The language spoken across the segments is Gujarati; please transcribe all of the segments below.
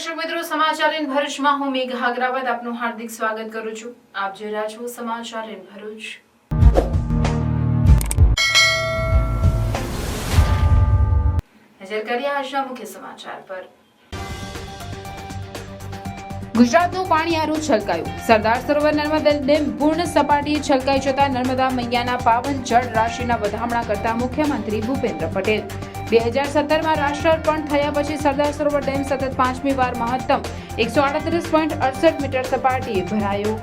દર્શક મિત્રો, સમાચાર ઇન ભરૂચમાં હું મેઘા અગ્રવાલ આપનું હાર્દિક સ્વાગત કરું છું. આપ જોઈ રહ્યા છો સમાચાર ઇન ભરૂચ. નજર કરીએ આજના મુખ્ય સમાચાર પર. ગુજરાતનું પાણીયારું છલકાયું. સરદાર સરોવર નર્મદા ડેમ પૂર્ણ સપાટીએ છલકાઈ જતા નર્મદા મૈયાના પાવન જળ રાશિના વધામણા કરતા મુખ્યમંત્રી ભૂપેન્દ્ર પટેલ. 2017માં રાષ્ટ્રાર્પણ થયા પછી સરદાર સરોવર ડેમ સતત 5મી વાર મહત્તમ 138.68 મીટર સપાટીએ ભરાયો.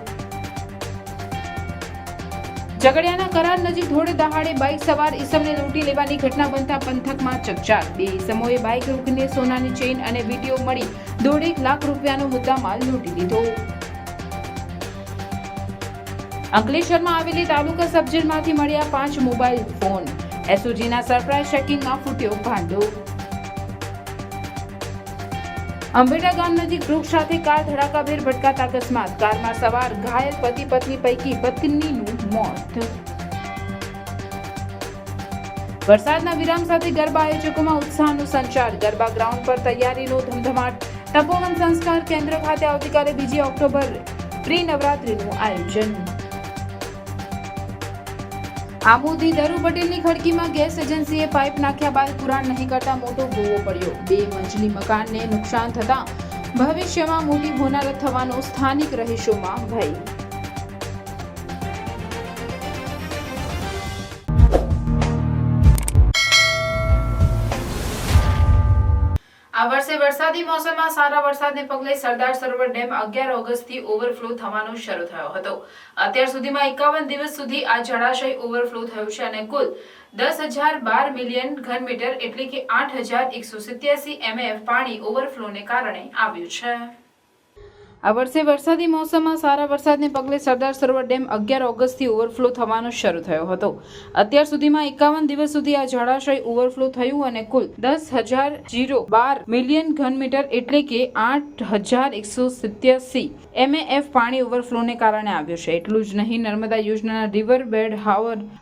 ઝઘડિયાના કરાર નજીક ધોળે દહાડે બાઇક સવાર ઈસમને લૂંટી લેવાની ઘટના બનતા પંથકમાં ચકચાર. 2 ઈસમોએ બાઇક રોકીને સોનાની ચેઇન અને વીટીઓ મળી 1.5 લાખ રૂપિયાનો મુદ્દામાલ લૂંટી લીધો. અંકલેશ્વરમાં આવેલી તાલુકા સબજેલમાંથી મળ્યા 5 મોબાઈલ ફોન. એસઓજીના સરપ્રાઇઝ ચેકિંગમાં ફૂટ્યો ભાંડો. અંબેડા ગામ નજીક વૃક્ષ સાથે કાર ધડાકાભેર ભટકાતા અકસ્માત. કારમાં સવાર ઘાયલ પતિ પત્ની પૈકી પત્નીનું મોત. વરસાદના વિરામ સાથે ગરબા આયોજકોમાં ઉત્સાહનો સંચાર. ગરબા ગ્રાઉન્ડ પર તૈયારીનો ધમધમાટ. તપોવન સંસ્કાર કેન્દ્ર ખાતે આવતીકાલે 2 ઓક્ટોબર પ્રી નવરાત્રીનું આયોજન. આમોદી દરુ પટેલની ખડકીમાં ગેસ એજન્સીએ પાઇપ નાખ્યા બાદ પુરાણ નહીં કરતા મોટો ભૂવો પડ્યો. 2 મંજિલી મકાનને નુકસાન થતા ભવિષ્યમાં મોટી હોનારત થવાનો સ્થાનિક રહીશોમાં ભય. આ વર્ષે વરસાદી મોસમમાં સારા વરસાદને પગલે સરદાર સરોવર ડેમ 11 ઓગસ્ટથી ઓવરફ્લો થવાનો શરૂ થયો હતો. અત્યાર સુધીમાં 51 દિવસ સુધી આ જળાશય ઓવરફ્લો થયો છે અને કુલ 10,012 મિલિયન ઘનમીટર એટલે કે 8,187 MF પાણી ઓવરફ્લોને કારણે આવ્યું છે. આ વર્ષે વરસાદી મોસમમાં સારા વરસાદને પગલે સરદાર સરોવર ડેમ 11 ઓગસ્ટથી ઓવરફ્લો થવાનો શરૂ થયો હતો. અત્યાર સુધીમાં 51 દિવસ સુધી આ જળાશય ઓવરફ્લો થયું અને કુલ 10,012 મિલિયન ઘનમીટર એટલે કે 8,187 MF પાણી ઓવરફ્લોને કારણે આવ્યું છે. એટલું જ નહીં, નર્મદા યોજનાના રિવર બેડ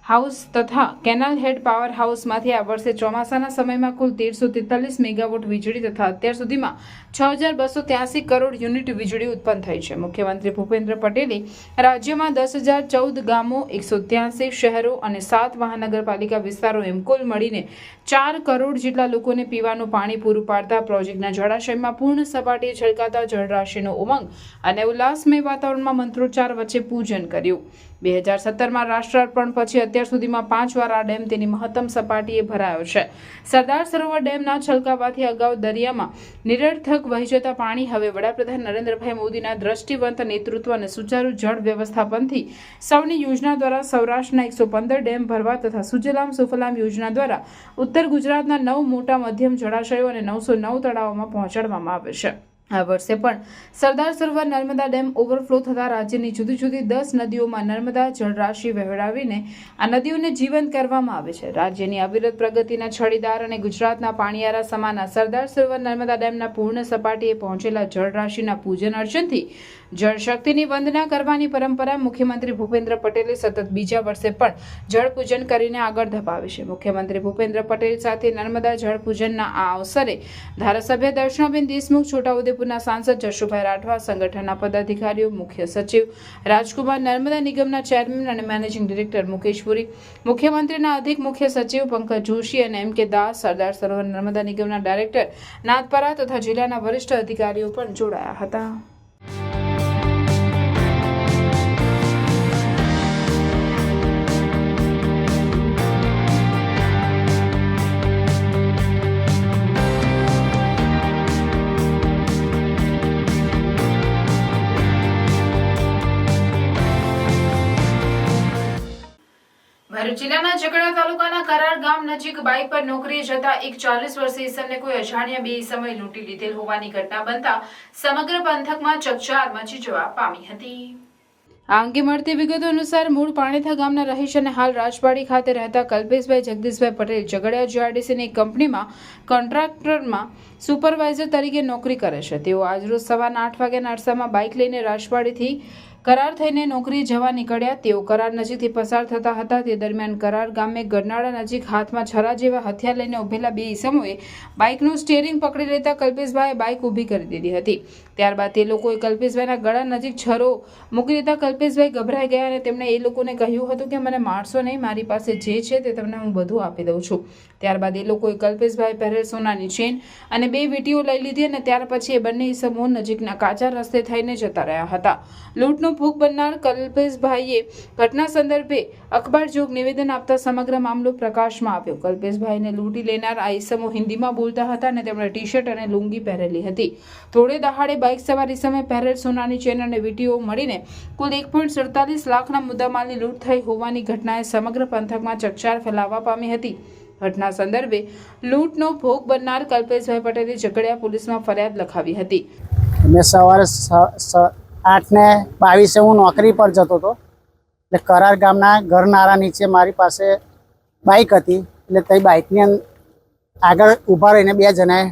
હાઉસ તથા કેનાલ હેડ પાવર હાઉસમાંથી આ વર્ષે ચોમાસાના સમયમાં કુલ 1343 મેગાવોટ વીજળી તથા અત્યાર સુધીમાં 6,283 કરોડ યુનિટ વીજળી ઉત્પન્ન થઈ છે. મુખ્યમંત્રી ભૂપેન્દ્ર પટેલે રાજ્યમાં 10,014 ગામો, 183 શહેરો અને 7 મહાનગરપાલિકા વિસ્તારો એમ કુલ મળીને 4 કરોડ જેટલા લોકોને પીવાનું પાણી પૂરું પાડતા પ્રોજેક્ટના જળાશયમાં પૂર્ણ સપાટીએ છલકાતા જળરાશિનો ઉમંગ અને ઉલ્લાસમય વાતાવરણમાં મંત્રોચ્ચાર વચ્ચે પૂજન કર્યું. 2017માં રાષ્ટ્રાર્પણ પછી અત્યાર સુધીમાં 5 વાર આ ડેમ તેની મહત્તમ સપાટીએ ભરાયો છે. સરદાર સરોવર ડેમના છલકાવાથી અગાઉ દરિયામાં નિરર્થક વહી જતા પાણી હવે વડાપ્રધાન નરેન્દ્રભાઈ મોદીના દ્રષ્ટિવંત નેતૃત્વ અને સુચારુ જળ વ્યવસ્થાપનથી સૌની યોજના દ્વારા સૌરાષ્ટ્રના 115 ડેમ ભરવા તથા સુજલામ સુફલામ યોજના દ્વારા ઉત્તર ગુજરાતના 9 મોટા મધ્યમ જળાશયો અને 909 તળાવોમાં પહોંચાડવામાં આવે છે. આ વર્ષે પણ સરદાર સરોવર નર્મદા ડેમ ઓવરફ્લો થતાં રાજ્યની જુદી જુદી 10 નદીઓમાં નર્મદા જળરાશિ વહેવડાવીને આ નદીઓને જીવંત કરવામાં આવે છે. રાજ્યની અવિરત પ્રગતિના છડીદાર અને ગુજરાતના પાણીયારા સમાન સરદાર સરોવર નર્મદા ડેમના પૂર્ણ સપાટીએ પહોંચેલા જળરાશિના પૂજન અર્ચનથી જળશક્તિની વંદના કરવાની પરંપરા મુખ્યમંત્રી ભૂપેન્દ્ર પટેલે સતત બીજા વર્ષે પણ જળ પૂજન કરીને આગળ ધપાવી છે. મુખ્યમંત્રી ભૂપેન્દ્ર પટેલ સાથે નર્મદા જળ પૂજનના આ અવસરે ધારાસભ્ય દર્શનાબેન દેશમુખ, છોટાઉદેપુરના સાંસદ જશુભાઈ રાઠવા, સંગઠનના પદાધિકારીઓ, મુખ્ય સચિવ રાજકુમાર, નર્મદા નિગમના ચેરમેન અને મેનેજિંગ ડિરેક્ટર મુકેશ પુરી, મુખ્યમંત્રીના અધિક મુખ્ય સચિવ પંકજ જોશી અને એમ કે દાસ, સરદાર સરોવર નર્મદા નિગમના ડાયરેક્ટર નાથપરા તથા જિલ્લાના વરિષ્ઠ અધિકારીઓ પણ જોડાયા હતા. ભરૂચ જિલ્લાના ઝઘડિયા તાલુકાના કરાર ગામ નજીક બાઇક પર નોકરીએ જતા એક 40 વર્ષીય ઈસમને કોઈ અજાણ્યા 2 ઈસમોએ લૂંટી લીધેલ હોવાની ઘટના બનતા સમગ્ર પંથકમાં ચકચાર મચી જવા પામી હતી. આ અંગે મળતી વિગતો અનુસાર મૂળ પાણીથા ગામના રહીશ અને હાલ રાજવાડી ખાતે રહેતા કલ્પેશભાઈ જગદીશભાઈ પટેલ ઝઘડિયા જીઆરડીસીની કંપનીમાં કોન્ટ્રાક્ટરમાં સુપરવાઇઝર તરીકે નોકરી કરે છે. તેઓ આજરોજ સવારના 8 વાગ્યાના અરસામાં બાઇક લઈને રાજવાડીથી કરાર થઈને નોકરી જવા નીકળ્યા. તેઓ કરાર નજીકથી પસાર થતા હતા. તે દરમિયાન કરાર ગામે ગરનાળા નજીક હાથમાં છરા જેવા હથિયાર લઈને ઉભેલા બે ઈસમોએ બાઇકનું સ્ટીયરિંગ પકડી લેતા કલ્પેશભાઈએ બાઇક ઊભી કરી દીધી હતી. ત્યારબાદ તે લોકોએ કલ્પેશભાઈના ગળા નજીક છરો મૂકી દેતા કલ્પેશભાઈ ગભરાઈ ગયા અને તેમણે એ લોકોને કહ્યું હતું કે મને મારશો નહીં, મારી પાસે જે છે તે તમને હું બધું આપી દઉં છું. ત્યારબાદ એ લોકોએ કલ્પેશભાઈ પહેરેલ સોનાની ચેન અને બે વીંટીઓ લઈ લીધી અને ત્યાર પછી એ બંને ઈસમો નજીકના કાચા રસ્તે થઈને જતા રહ્યા હતા. લૂંટનો ભોગ બનનાર કલ્પેશભાઈએ ઘટના સંદર્ભે અખબારજોગ નિવેદન આપતા સમગ્ર મામલો પ્રકાશમાં આવ્યો. કલ્પેશભાઈને લૂંટી લેનાર આ ઈસમો હિન્દીમાં બોલતા હતા અને તેમણે ટી શર્ટ અને લુંગી પહેરેલી હતી. થોડે દહાડે બાઇક સવાર ઈસમે પહેરેલ સોનાની ચેન અને વીંટીઓ મળીને કુલ 1.47 લાખના મુદ્દામાલની લૂંટ થઈ હોવાની ઘટનાએ સમગ્ર પંથકમાં ચકચાર ફેલાવવા પામી હતી. ઘટના સંદર્ભે લૂંટનો ભોગ બનનાર કલ્પેશભાઈ પટેલે ઝઘડિયા પોલીસમાં ફરિયાદ લખાવી હતી. મેં સવારે 8:22 હું નોકરી પર જતો હતો. એટલે કરાર ગામના ગરનાળા નીચે મારી પાસે બાઇક હતી. એટલે તે બાઇકની આગળ ઊભા રહીને બે જણાએ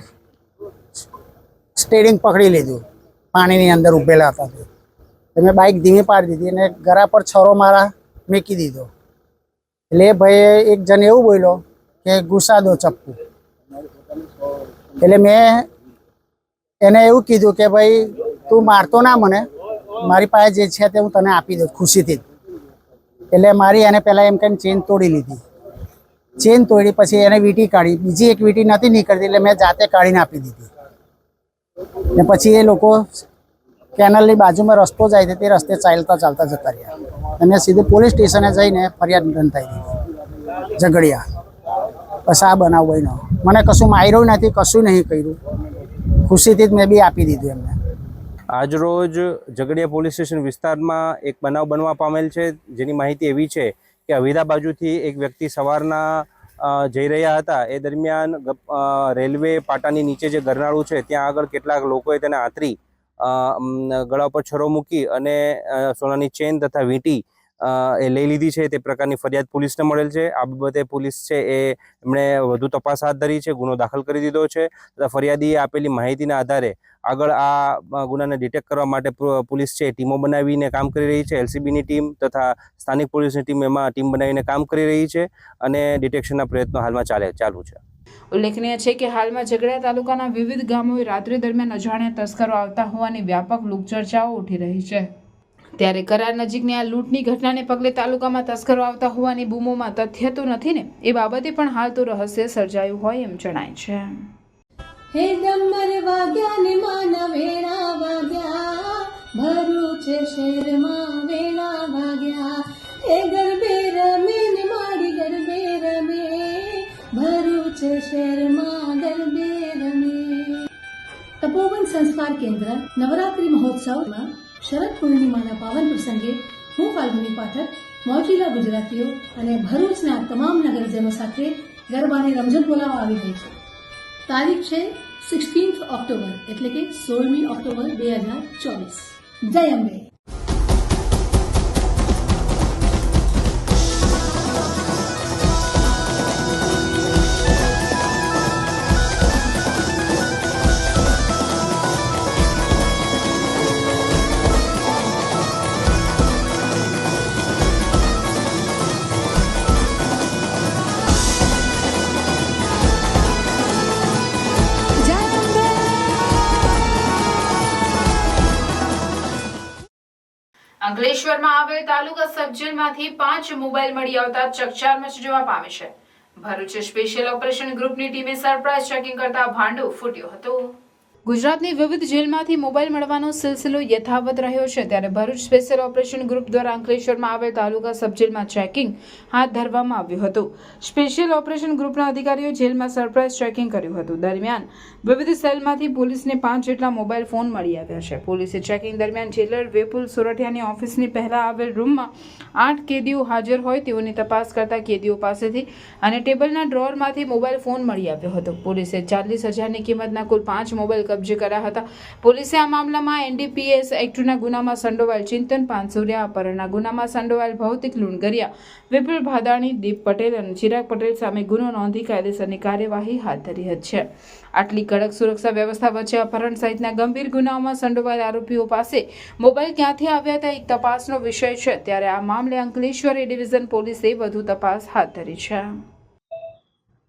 સ્ટીયરિંગ પકડી લીધું. પાણીની અંદર ઊભેલા હતા. મેં બાઇક ધીમી પાડી દીધી અને ગળા પર છરો મારા મૂકી દીધો. એટલે એ ભાઈએ એક જણ એવું બોલ્યો કે ઘુસા દો ચપ્પુ. એટલે મેં એને એવું કીધું કે ભાઈ તું મારતો ના મને, મારી પાસે જે છે તે હું તને આપી દઉં ખુશીથી. એટલે મારી એને પહેલાં એમ કહીને ચેન તોડી લીધી. ચેન તોડી પછી એને વીંટી કાઢી. બીજી એક વીંટી નથી નીકળતી એટલે મેં જાતે કાઢીને આપી દીધી. ને પછી એ લોકો કેનલની બાજુમાં રસ્તો જાય છે તે રસ્તે ચાલતા ચાલતા જતા રહ્યા. અને સીધું પોલીસ સ્ટેશને જઈને ફરિયાદ નોંધાઈ દીધી ઝઘડિયા. બસ આ બનાવ બન્યો. મને કશું માર્યું નથી, કશું નહીં કર્યું. ખુશીથી જ મેં બી આપી દીધું એમને. આજરોજ ઝઘડિયા પોલીસ સ્ટેશન વિસ્તારમાં એક બનાવ બનવા પામેલ છે, જેની માહિતી એવી છે કે અવિધા બાજુથી એક વ્યક્તિ સવારના જઈ રહ્યા હતા. એ દરમિયાન રેલવે પાટાની નીચે જે ગરનાળું છે ત્યાં આગળ કેટલાક લોકોએ તેને આંતરી ગળા પર છરો મૂકી અને સોનાની ચેન તથા વીંટી એ લઈ લીધી છે. તે પ્રકારની ફરિયાદ પોલીસને મળેલ છે. આ બાબતે પોલીસ છે એમણે વધુ તપાસ હાથ ધરી છે, ગુનો દાખલ કરી દીધો છે તથા ફરિયાદીએ આપેલી માહિતીના આધારે આગળ આ ગુનાને ડિટેક્ટ કરવા માટે પોલીસ છે ટીમો બનાવીને કામ કરી રહી છે. એલસીબીની ટીમ તથા સ્થાનિક પોલીસની ટીમ એમાં ટીમ બનાવીને કામ કરી રહી છે અને ડિટેક્શનના પ્રયત્નો હાલમાં ચાલુ છે. ઉલ્લેખનીય છે કે હાલમાં ઝઘડિયા તાલુકાના વિવિધ ગામોએ રાત્રિ દરમિયાન અજાણ્યા તસ્કરો આવતા હોવાની વ્યાપક લોકચર્ચાઓ ઉઠી રહી છે. ત્યારે કરાર નજીકની આ લૂંટની ઘટનાને પગલે તાલુકામાં તસ્કરો આવતા હોવાની બૂમોમાં તથ્ય તો નથી ને, એ બાબતે પણ હાલ તો રહસ્ય સર્જાયું હોય એમ જણાય છે. હે ડમર વાગ્યા ને માના વેણા વાગ્યા, ભરૂચ શહેરમાં વેણા વાગ્યા. હે ગરબે રમે ને મારી ગરબે રમે, ભરૂચ શહેરમાં ગરબે રમે. તપોવન સંસ્કાર કેન્દ્ર નવરાત્રિ મહોત્સવમાં શરદ પૂર્ણિમાના પાવન પ્રસંગે હું ફાલ્ગુની પાઠક મોજીલા ગુજરાતીઓ અને ભરૂચના તમામ નગરજનો સાથે ગરબાને રમઝટ બોલાવવા આવી ગઈ છે. તારીખ છે 16 ઓક્ટોબર એટલે કે 16મી ઓક્ટોબર 2024. જય અંબે. અંકલેશ્વરમાં આવેલ તાલુકા સબજેલમાંથી 5 મોબાઈલ મળી આવતા ચકચાર મચી જવા પામી છે. ભરૂચ સ્પેશિયલ ઓપરેશન ગ્રુપની ટીમે સરપ્રાઇઝ ચેકિંગ કરતા ભાંડો ફૂટ્યો હતો. ગુજરાતની વિવિધ જેલમાંથી મોબાઈલ મળવાનો સિલસિલો યથાવત રહ્યો છે. ત્યારે ભરૂચ સ્પેશિયલ ઓપરેશન ગ્રુપ દ્વારા અંકલેશ્વરમાં આવેલ તાલુકા સબજેલમાં ચેકિંગ હાથ ધરવામાં આવ્યું હતું. સ્પેશિયલ ઓપરેશન ગ્રુપના અધિકારીઓ જેલમાં સરપ્રાઇઝ ચેકિંગ કર્યું હતું. દરમિયાન વિવિધ સેલમાંથી પોલીસને 5 જેટલા મોબાઈલ ફોન મળી આવ્યા છે. પોલીસે ચેકિંગ દરમિયાન જેલર વિપુલ સોરઠિયાની ઓફિસની પહેલા આવેલ રૂમમાં 8 કેદીઓ હાજર હોય તેઓની તપાસ કરતા કેદીઓ પાસેથી અને ટેબલના ડ્રોઅરમાંથી મોબાઈલ ફોન મળી આવ્યો હતો. પોલીસે 40,000ની કિંમતના કુલ 5 મોબાઈલ કબજે કર્યા હતા. પોલીસે આ મામલામાં NDPS એક્ટના ગુનામાં સંડોવાયેલ ચિંતન પાનસુરિયા, અપહરણના ગુનામાં સંડોવાયેલ ભૌતિક લુણગરિયા વિપુલ ભાદાણી, દીપ પટેલ અને ચિરાગ પટેલ સામે ગુનો નોંધી કાયદેસરની કાર્યવાહી હાથ ધરી છે. આટલી કડક સુરક્ષા વ્યવસ્થા વચ્ચે અપહરણ સહિતના ગંભીર ગુનાઓમાં સંડોવાયેલ આરોપીઓ પાસે મોબાઈલ ક્યાંથી આવ્યા હતા એક તપાસનો વિષય છે. ત્યારે આ મામલે અંકલેશ્વર ए डिवीजन पुलिस से વધુ તપાસ હાથ ધરી છે.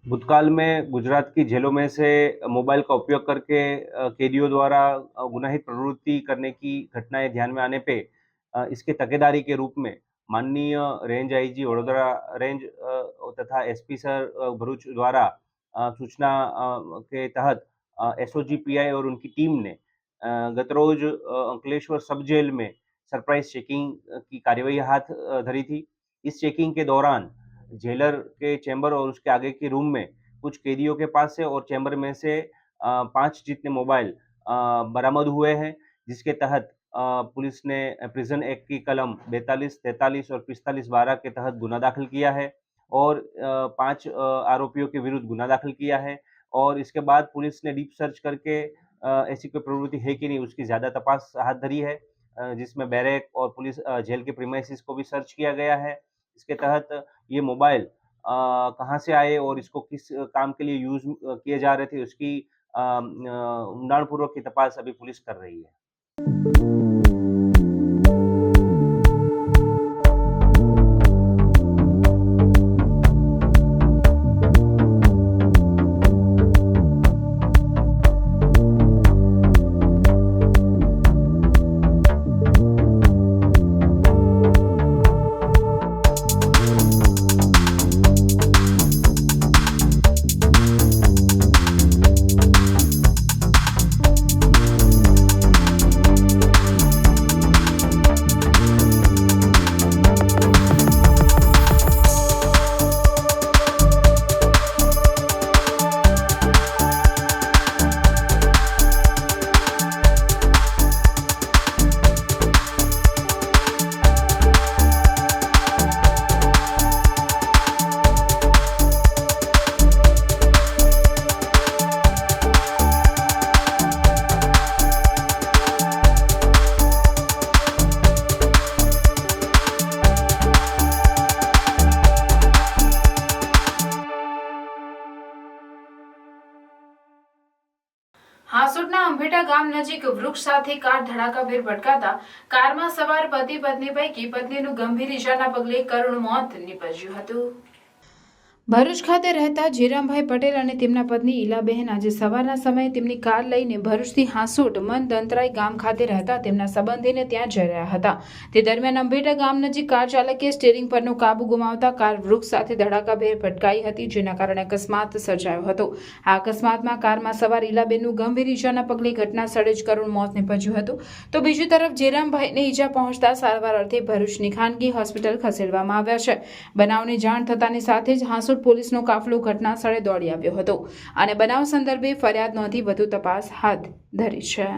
भूतकाल में गुजरात की जेलों में से मोबाइल का उपयोग करके कैदियों द्वारा गुनाहित प्रवृत्ति करने की घटनाएं ध्यान में आने पे इसके तकेदारी के रूप में माननीय रेंज आईजी वडोदरा रेंज तथा एसपी सर भरूच द्वारा सूचना के तहत एसओजी पीआई और उनकी टीम ने गत रोज अंकलेश्वर सब जेल में सरप्राइज चेकिंग की कार्यवाही हाथ धरी थी. इस चेकिंग के दौरान जेलर के चैम्बर और उसके आगे के रूम में कुछ कैदियों के पास से और चैम्बर में से 5 जितने मोबाइल बरामद हुए हैं, जिसके तहत पुलिस ने प्रिजन एक्ट की कलम 42, 43 और 45 12 के तहत गुना दाखिल किया है और 5 आरोपियों के विरुद्ध गुना दाखिल किया है. और इसके बाद पुलिस ने डीप सर्च करके ऐसी कोई प्रवृत्ति है कि नहीं उसकी ज़्यादा तपास हाथ धरी है, जिसमें बैरक और पुलिस जेल के प्रीमाइसिस को भी सर्च किया गया है. इसके तहत ये मोबाइल कहाँ से आए और इसको किस काम के लिए यूज किए जा रहे थे उसकी ऊंडाणपूर्वक की तपास अभी पुलिस कर रही है. હાંસોટના અંભેટા ગામ નજીક વૃક્ષ સાથે કાર ધડાકાભેર ભટકાતા કારમાં સવાર પતિ પત્ની પૈકી પત્નીનું ગંભીર ઈજાના પગલે કરુણ મોત નીપજ્યું હતું. ભરૂચ ખાતે રહેતા જીરામભાઈ પટેલ અને તેમના પત્ની ઈલાબહેન આજે સવારના સમયે તેમની કાર લઈને ભરૂચથી હાંસોટ મનદંતરાય ગામ ખાતે રહેતા તેમના સંબંધીને ત્યાં જઈ રહ્યા હતા. તે દરમિયાન અંભેટા ગામ નજીક કાર ચાલકે સ્ટીરિંગ પરનો કાબુ ગુમાવતા કાર વૃક્ષ સાથે ધડાકાભેર ભટકાઈ હતી, જેના કારણે અકસ્માત સર્જાયો હતો. આ અકસ્માતમાં કારમાં સવાર ઈલાબેનનું ગંભીર ઈજાના પગલે ઘટના સ્થળે જ કરુણ મોત નીપજ્યું હતું. તો બીજી તરફ જીરામભાઈને ઈજા પહોંચતા સારવાર અર્થે ભરૂચની ખાનગી હોસ્પિટલ ખસેડવામાં આવ્યા છે. બનાવની જાણ થતાની સાથે જ હાંસોટ પોલીસનો કાફલો ઘટના સ્થળે દોડી આવ્યો હતો અને બનાવ સંદર્ભે ફરિયાદ નોંધી વધુ તપાસ હાથ ધરી છે.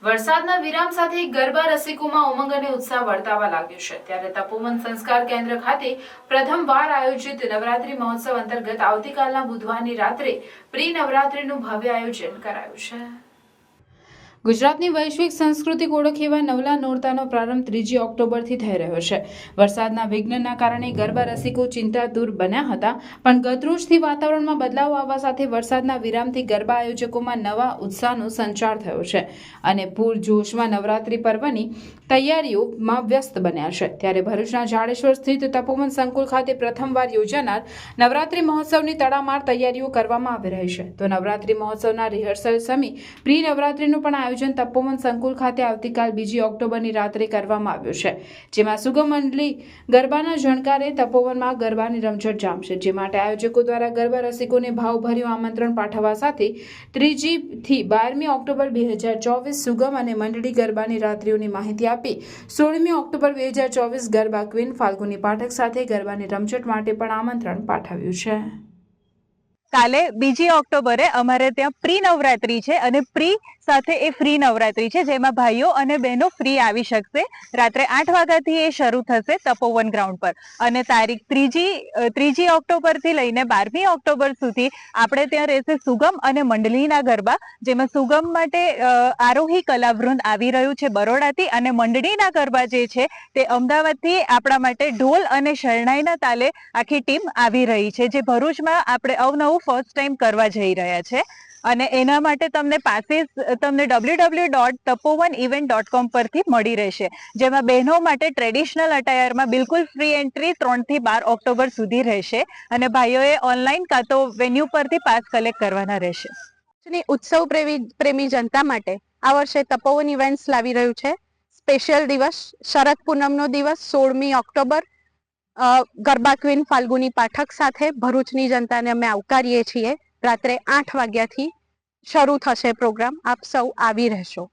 વરસાદના વિરામ સાથે ગરબા રસિકોમાં ઉમંગ અને ઉત્સાહ વર્તાવા લાગ્યો છે. ત્યારે તપોવન સંસ્કાર કેન્દ્ર ખાતે પ્રથમવાર આયોજિત નવરાત્રી મહોત્સવ અંતર્ગત આવતીકાલના બુધવારની રાત્રે પ્રી નવરાત્રીનું ભવ્ય આયોજન કરાયું છે. ગુજરાતની વૈશ્વિક સાંસ્કૃતિક ઓળખ એવા નવલા નોરતાનો પ્રારંભ 3 ઓક્ટોબરથી થઈ રહ્યો છે. વરસાદના વિઘ્નના કારણે ગરબા રસિકો ચિંતાતુર બન્યા હતા, પણ ગતરોજથી વાતાવરણમાં બદલાવ આવવા સાથે વરસાદના વિરામથી ગરબા આયોજકોમાં નવા ઉત્સાહનો સંચાર થયો છે અને પૂરજોશમાં નવરાત્રી પર્વની તૈયારીઓમાં વ્યસ્ત બન્યા છે. ત્યારે ભરૂચના જાડેશ્વર સ્થિત તપોવન સંકુલ ખાતે પ્રથમવાર યોજાનાર નવરાત્રી મહોત્સવની તડામાર તૈયારીઓ કરવામાં આવી રહી છે. તો નવરાત્રી મહોત્સવના રિહર્સલ સમી પ્રી નવરાત્રીનું પણ આયોજન આયોજન તપોવન સંકુલ ખાતે આવતીકાલ 2 ઓક્ટોબરની રાત્રે કરવામાં આવ્યું છે, જેમાં સુગમ મંડળી ગરબાના જણકારે તપોવનમાં ગરબાની રમઝટ જામશે, જે માટે આયોજકો દ્વારા ગરબા રસિકોને ભાવભર્યું આમંત્રણ પાઠવવા સાથે 3 થી 12મી ઓક્ટોબર 2024 સુગમ અને મંડળી ગરબાની રાત્રિઓની માહિતી આપી 16મી ઓક્ટોબર 2024 ગરબા ક્વીન ફાલ્ગુની પાઠક સાથે ગરબાની રમઝટ માટે પણ આમંત્રણ પાઠવ્યું છે. કાલે 2 ઓક્ટોબરે અમારે ત્યાં પ્રી નવરાત્રી છે અને પ્રી સાથે એ ફ્રી નવરાત્રી છે, જેમાં ભાઈઓ અને બહેનો ફ્રી આવી શકશે. રાત્રે 8 વાગ્યાથી એ શરૂ થશે તપોવન ગ્રાઉન્ડ પર અને તારીખ 3 ઓક્ટોબરથી લઈને 12મી ઓક્ટોબર સુધી આપણે ત્યાં રહેશે સુગમ અને મંડળીના ગરબા, જેમાં સુગમ માટે આરોહી કલાવૃંદ આવી રહ્યું છે બરોડાથી અને મંડળીના ગરબા જે છે તે અમદાવાદથી આપણા માટે ઢોલ અને શરણાઈના તાલે આખી ટીમ આવી રહી છે, જે ભરૂચમાં આપણે અવનવું ફર્સ્ટ ટાઈમ કરવા જઈ રહ્યા છે. અને એના માટે તમને પાસીસ www.tapovanevent.com પરથી મળી રહેશે, જેમાં બહેનો માટે ટ્રેડિશનલ અટાયરમાં બિલકુલ ફ્રી એન્ટ્રી 3 થી 12 ઓક્ટોબર સુધી રહેશે અને ભાઈઓએ ઓનલાઈન કાં તો વેન્યુ પરથી પાસ કલેક્ટ કરવાના રહેશે. ઉત્સવ પ્રેમી જનતા માટે આ વર્ષે તપોવન ઇવેન્ટ્સ લાવી રહ્યું છે સ્પેશિયલ દિવસ, શરદ પૂનમનો દિવસ 16મી ઓક્ટોબર. ગરબા ક્વીન ફાલ્ગુની પાઠક સાથે ભરૂચની જનતાને અમે આવકારીએ છીએ. રાત્રે 8 વાગ્યાથી શરૂ થશે પ્રોગ્રામ. આપ સૌ આવી રહેશો.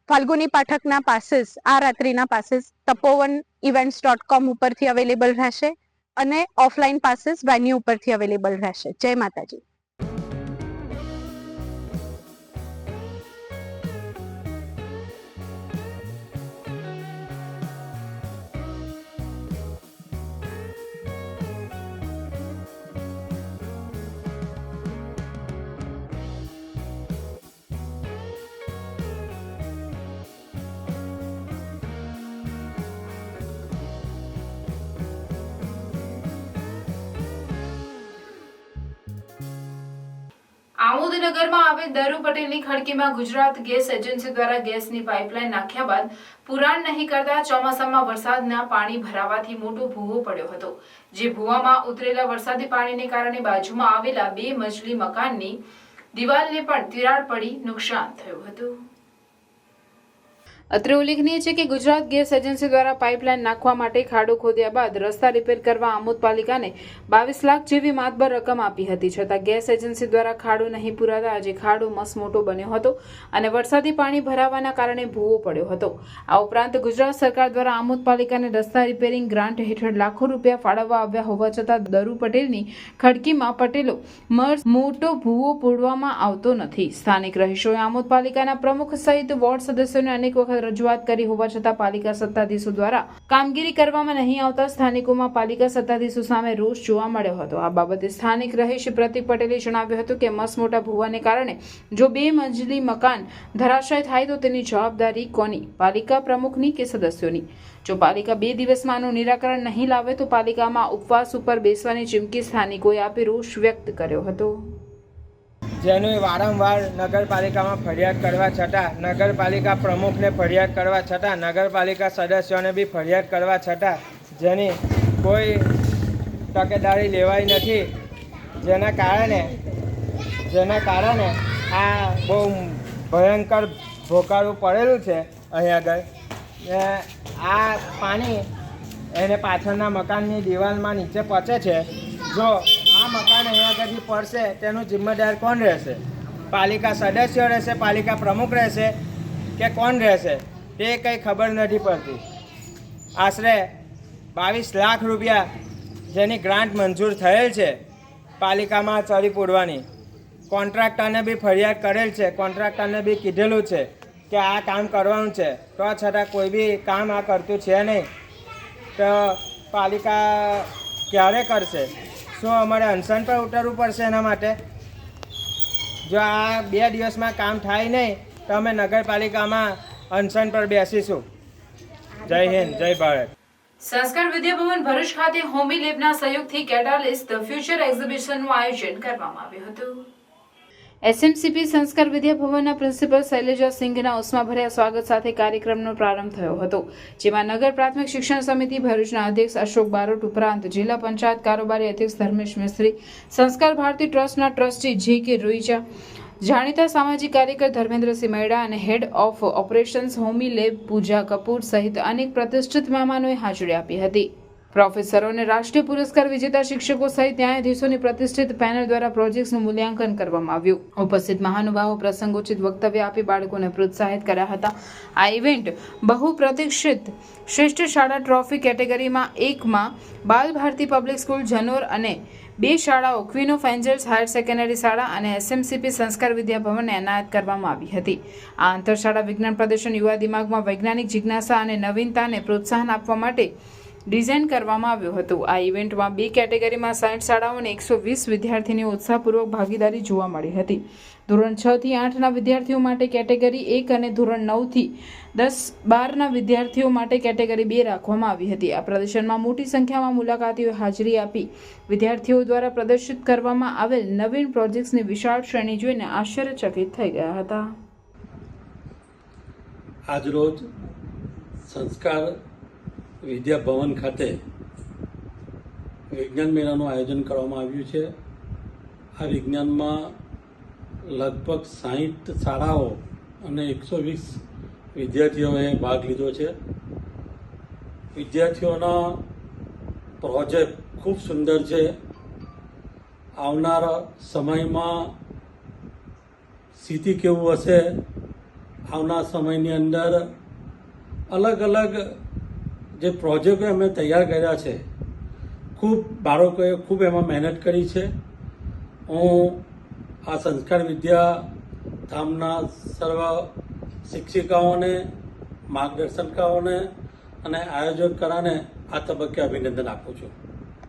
ફાલ્ગુની પાઠકના પાસીસ, આ રાત્રિના પાસીસ tapovanevents.com ઉપરથી અવેલેબલ રહેશે અને ઓફલાઈન પાસીસ વેન્યુ ઉપરથી અવેલેબલ રહેશે. જય માતાજી. આમોદનગરમાં આવેલ દરુ પટેલની ખડકીમાં ગુજરાત ગેસ એજન્સી દ્વારા ગેસની પાઇપલાઇન નાખ્યા બાદ પુરાણ નહીં કરતા ચોમાસામાં વરસાદના પાણી ભરાવાથી મોટો ભૂવો પડ્યો હતો, જે ભૂવામાં ઉતરેલા વરસાદી પાણીને કારણે બાજુમાં આવેલા 2 મજલી મકાનની દિવાલને પણ તિરાડ પડી નુકસાન થયું હતું. અત્રે ઉલ્લેખનીય છે કે ગુજરાત ગેસ એજન્સી દ્વારા પાઇપલાઇન નાખવા માટે ખાડો ખોદ્યા બાદ રસ્તા રિપેર કરવા આમોદ પાલિકાને 22 લાખ જેવી માતબર રકમ આપી હતી, છતાં ગેસ એજન્સી દ્વારા ખાડો નહીં પુરાતા આજે ખાડો મસમોટો બન્યો હતો અને વરસાદી પાણી ભરાવાના કારણે ભૂવો પડ્યો હતો. આ ઉપરાંત ગુજરાત સરકાર દ્વારા આમોદ પાલિકાને રસ્તા રિપેરિંગ ગ્રાન્ટ હેઠળ લાખો રૂપિયા ફાળવવા આવ્યા હોવા છતાં દરુ પટેલની ખડકીમાં પટેલો મોટો ભૂવો પૂરવામાં આવતો નથી. સ્થાનિક રહીશોએ આમોદ પાલિકાના પ્રમુખ સહિત વોર્ડ સદસ્યોને અનેક વખત રજૂઆત કરી હોવા છતાં પાલિકા સત્તાધીશો દ્વારા કામગીરી કરવામાં નહીં આવતા સ્થાનિકોમાં પાલિકા સત્તાધીશો સામે રોષ જોવા મળ્યો હતો. આ બાબતે સ્થાનિક રહીશ પ્રતિક પટેલે જણાવ્યું હતું કે મસમોટા ભૂવાને કારણે જો 2 મજલી મકાન ધરાશય થાય તો તેની જવાબદારી કોની? પાલિકા પ્રમુખની કે સદસ્યોની? જો પાલિકા 2 દિવસમાં આનું નિરાકરણ નહીં લાવે તો પાલિકામાં ઉપવાસ ઉપર બેસવાની ચીમકી સ્થાનિકોએ આપી રોષ વ્યક્ત કર્યો હતો. જેનું વારંવાર નગરપાલિકામાં ફરિયાદ કરવા છતાં, નગરપાલિકા પ્રમુખને ફરિયાદ કરવા છતાં, નગરપાલિકા સદસ્યોને બી ફરિયાદ કરવા છતાં જેની કોઈ તકેદારી લેવાઈ નથી, જેના કારણે આ બહુ ભયંકર ભોકાળું પડેલું છે અહીં આગળ. આ પાણી એને પાછળના મકાનની દિવાલમાં નીચે પહોંચે છે. જો આ મકાન અહીંયા આગળથી પડશે તેનું જિમ્મેદાર કોણ રહેશે? પાલિકા સદસ્યો રહેશે, પાલિકા પ્રમુખ રહેશે કે કોણ રહેશે તે કંઈ ખબર નથી પડતી. આશરે 22 લાખ રૂપિયા જેની ગ્રાન્ટ મંજૂર થયેલ છે પાલિકામાં ચડી પૂરવાની, કોન્ટ્રાક્ટરને બી ફરિયાદ કરેલ છે, કોન્ટ્રાક્ટરને બી કીધેલું છે કે આ કામ કરવાનું છે, તો છતાં કોઈ બી કામ આ કરતું છે નહીં. તો પાલિકા ક્યારે કરશે? શું અમારે અનશન પર ઉતરવું પડશે એના માટે? જો આ 2 દિવસમાં કામ થાય નહીં તો અમે નગરપાલિકામાં અનશન પર બેસીશું. જય હિન્દ, જય ભારત. સંસ્કાર વિદ્યાભવન ભરૂચ ખાતે હોમી લેબના સહયોગથી કેટાલિસ્ટ ધ ફ્યુચર એક્ઝિબિશનનું આયોજન કરવામાં આવ્યું હતું. એસએમસીપી સંસ્કાર વિદ્યાભવનના પ્રિન્સિપલ શૈલેજા સિંઘના ઉષ્માભર્યા સ્વાગત સાથે કાર્યક્રમનો પ્રારંભ થયો હતો, જેમાં નગર પ્રાથમિક શિક્ષણ સમિતિ ભરૂચના અધ્યક્ષ અશોક બારોટ ઉપરાંત જિલ્લા પંચાયત કારોબારી અધ્યક્ષ ધર્મેશ મિસ્ત્રી, સંસ્કાર ભારતી ટ્રસ્ટના ટ્રસ્ટી જે કે રોઈજા, જાણીતા સામાજિક કાર્યકર ધર્મેન્દ્રસિંહ મૈડા અને head of operations Homi lab Pooja Kapoor સહિત અનેક પ્રતિષ્ઠિત મહેમાનોએ હાજરી આપી હતી. પ્રોફેસરો અને રાષ્ટ્રીય પુરસ્કાર વિજેતા શિક્ષકો સહિત ન્યાયાધીશોની પ્રતિષ્ઠિત પેનલ દ્વારા પ્રોજેક્ટ્સનું મૂલ્યાંકન કરવામાં આવ્યું. ઉપસ્થિત મહાનુભાવો પ્રસંગોચિત વક્તવ્ય આપી બાળકોને પ્રોત્સાહિત કર્યા હતા. આ ઇવેન્ટ બહુ પ્રતિક્ષિત શ્રેષ્ઠ શાળા ટ્રોફી કેટેગરીમાં 1માં બાલ ભારતી પબ્લિક સ્કૂલ જનોર અને 2 શાળાઓ queen of angels higher secondary શાળા અને SMCP સંસ્કાર વિદ્યાભવનને એનાયત કરવામાં આવી હતી. આ આંતરશાળા વિજ્ઞાન પ્રદર્શન યુવા દિમાગમાં વૈજ્ઞાનિક જિજ્ઞાસા અને નવીનતાને પ્રોત્સાહન આપવા માટે ડિઝાઇન કરવામાં આવ્યું હતું. આ ઇવેન્ટમાં 2 કેટેગરીમાં 60 શાળાઓ અને 120 વિદ્યાર્થીનીઓ ઉત્સાહપૂર્વક ભાગીદારી જોવા મળી હતી. ધોરણ 6 થી 8ના વિદ્યાર્થીઓ માટે કેટેગરી 1 અને ધોરણ 9 થી 10-12ના વિદ્યાર્થીઓ માટે કેટેગરી 2 રાખવામાં આવી હતી. આ પ્રદર્શનમાં મોટી સંખ્યામાં મુલાકાતીઓએ હાજરી આપી વિદ્યાર્થીઓ દ્વારા પ્રદર્શિત કરવામાં આવેલ નવીન પ્રોજેક્ટ્સની વિશાળ શ્રેણી જોઈને આશ્ચર્યચકિત થઈ ગયા હતા. આજરોજ સંસ્કાર વિદ્યાભવન ખાતે વિજ્ઞાન મેળાનું આયોજન કરવામાં આવ્યું છે. આ વિજ્ઞાનમાં લગભગ 60 શાળાઓ અને 120 વિદ્યાર્થીઓએ ભાગ લીધો છે. વિદ્યાર્થીઓનો પ્રોજેક્ટ ખૂબ સુંદર છે. આવનારા સમયમાં સ્થિતિ કેવું હશે, આવનાર સમયની અંદર અલગ અલગ જે પ્રોજેક્ટો અમે તૈયાર કર્યા છે, ખૂબ બાળકોએ ખૂબ એમાં મહેનત કરી છે. હું આ સંસ્કાર વિદ્યાધામના સર્વ શિક્ષિકાઓને, માર્ગદર્શિકાઓને અને આયોજકોને આ તબક્કે અભિનંદન આપું છું.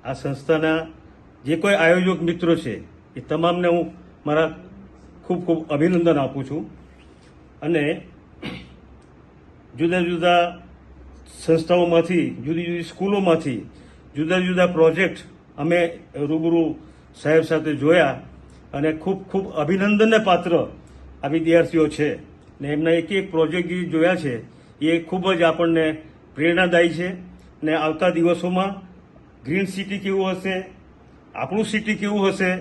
આ સંસ્થાના જે કોઈ આયોજક મિત્રો છે એ તમામને હું મારા ખૂબ ખૂબ અભિનંદન આપું છું. અને જુદા જુદા સંસ્થાઓમાંથી, જુદી જુદી સ્કૂલોમાંથી જુદા જુદા પ્રોજેક્ટ અમે રૂબરૂ સાહેબ સાથે જોયા અને ખૂબ ખૂબ અભિનંદનને પાત્ર આ વિદ્યાર્થીઓ છે. ને એમના એક એક પ્રોજેક્ટ જે જોયા છે એ ખૂબ જ આપણને પ્રેરણાદાયી છે. ને આવતા દિવસોમાં ગ્રીન સિટી કેવું હશે, આપણું સિટી કેવું હશે,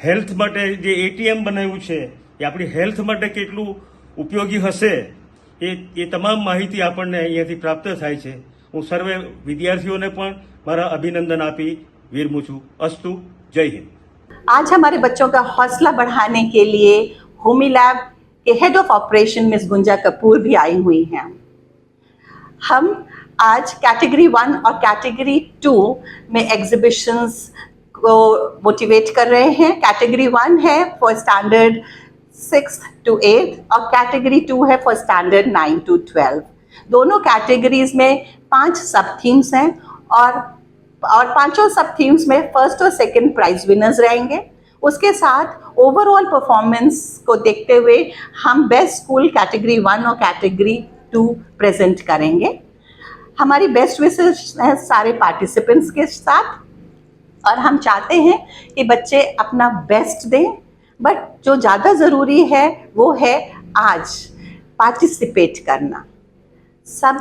હેલ્થ માટે જે ATM બનાવ્યું છે એ આપણી હેલ્થ માટે કેટલું ઉપયોગી હશે, એ તમામ માહિતી આપણને અહીંયાથી પ્રાપ્ત થાય છે. હું સર્વે વિદ્યાર્થીઓને પણ મારા अभिनंदन આપી विरमू છું. अस्तु, जय हिंद. आज हमारे बच्चों का हौसला बढ़ाने के लिए होमी लैब के हेड ऑफ ऑपरेशन मिस गुंजा कपूर भी आई हुई हैं. हम आज कैटेगरी 1 और कैटेगरी 2 में एग्जीबिशंस को मोटिवेट कर रहे हैं. कैटेगरी 1 है for standard 6th to 8th और कैटेगरी 2 है फॉर स्टैंडर्ड 9 to 12. दोनों कैटेगरीज में 5 सब थीम्स हैं और पांचों सब थीम्स में फर्स्ट और सेकंड प्राइज विनर्स रहेंगे. उसके साथ ओवरऑल परफॉर्मेंस को देखते हुए हम बेस्ट स्कूल कैटेगरी 1 और कैटेगरी 2 प्रेजेंट करेंगे. हमारी बेस्ट विशेष है सारे पार्टिसिपेंट्स के साथ और हम चाहते हैं कि बच्चे अपना बेस्ट दें. बट जो ज़्यादा ज़रूरी है वो है आज पार्टिसिपेट करना, सब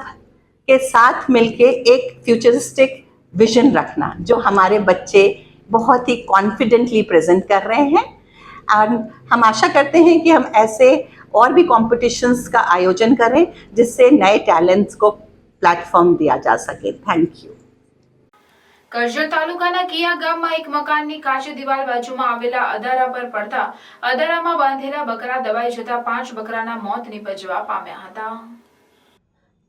के साथ मिलके एक फ्यूचरिस्टिक विजन रखना जो हमारे बच्चे बहुत ही कॉन्फिडेंटली प्रेजेंट कर रहे हैं. और हम आशा करते हैं कि हम ऐसे और भी कॉम्पिटिशन्स का आयोजन करें जिससे नए टैलेंट्स को प्लेटफॉर्म दिया जा सके. Thank you. કરજણ તાલુકાના કિયા ગામમાં એક મકાનની કાચી દિવાલ બાજુમાં આવેલા અદારા પર પડતા અદારામાં બાંધેલા બકરા દબાઈ જતા 5 બકરાના મોત નિપજવા પામ્યા હતા.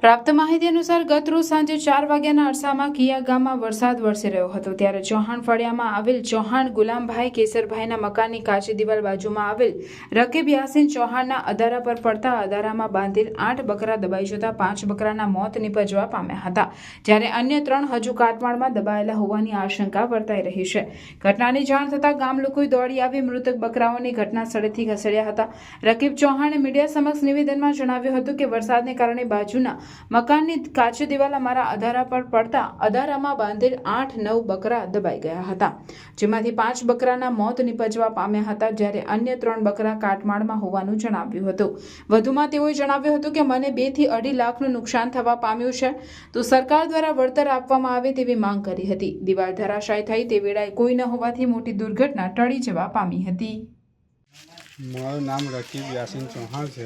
પ્રાપ્ત માહિતી અનુસાર ગત રોજ સાંજે 4 વાગ્યાના અરસામાં કિયા ગામમાં વરસાદ વરસી રહ્યો હતો ત્યારે ચૌહાણ ફળિયામાં આવેલ ચૌહાણ ગુલામભાઈ કેસરભાઈના મકાનની કાચી દિવાલ બાજુમાં આવેલ રકીબ યાસીન ચૌહાણના અદારા પર પડતા અદારામાં બાંધેલ 8 બકરા દબાઈ જતા 5 બકરાના મોત નિપજવા પામ્યા હતા, જ્યારે અન્ય 3 હજુ કાટમાળમાં દબાયેલા હોવાની આશંકા વર્તાઈ રહી છે. ઘટનાની જાણ થતાં ગામ લોકોએ દોડી આવી મૃતક બકરાઓની ઘટના સ્થળેથી ખસેડ્યા હતા. રકીબ ચૌહાણે મીડિયા સમક્ષ નિવેદનમાં જણાવ્યું હતું કે વરસાદને કારણે બાજુના મકાનની કાચી દિવાલ અમારા અદારા પર પડતા અદારામાં બાંધેલ 8-9 બકરા દબાઈ ગયા હતા, જેમાંથી 5 બકરાના મોત નિપજવા પામ્યા હતા, જ્યારે અન્ય 3 બકરા કાટમાળમાં હોવાનું જણાવ્યું હતું. વધુમાં તેઓએ જણાવ્યું હતું કે મને 2 થી 2.5 લાખનું નુકસાન થવા પામ્યું છે, તો સરકાર દ્વારા વળતર આપવામાં આવે તેવી માંગ કરી હતી. દિવાલ ધરાશાયી થઈ તે વેળાએ કોઈ ન હોવાથી મોટી દુર્ઘટના ટળી જવા પામી હતી. મારું નામ રકીબ યાસીન ચૌહાણ છે.